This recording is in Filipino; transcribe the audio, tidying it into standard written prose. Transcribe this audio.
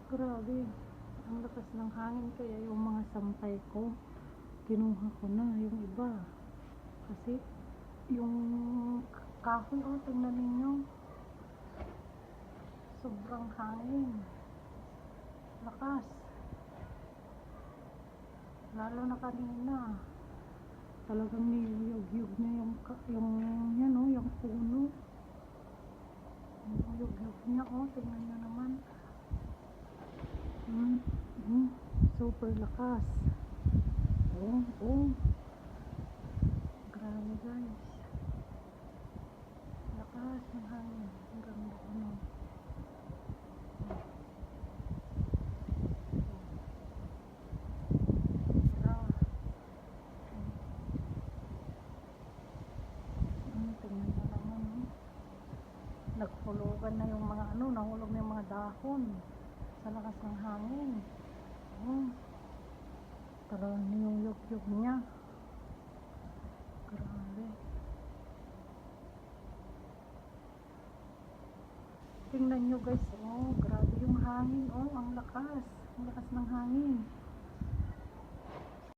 Grabe, ang lakas ng hangin kaya yung mga sampay ko, kinuha ko na yung iba. Kasi yung kahoy, oh, tingnan ninyo. Sobrang hangin. Lakas. Lalo na kanina. Talagang niyuyog-yug na yung yan, oh, yung puno. Niyuyog-yug niya, oh, tingnan nyo naman. Super lakas. Grabe guys. Lakas ng hangin. Hanggang doon. Tingnan mo naman. Naghulugan na yung mga nahulog na yung mga dahon sa lakas ng hangin. Talagang niyuyog-yug niya. Grabe. Tingnan nyo guys, oh, grabe yung hangin, oh, ang lakas ng hangin.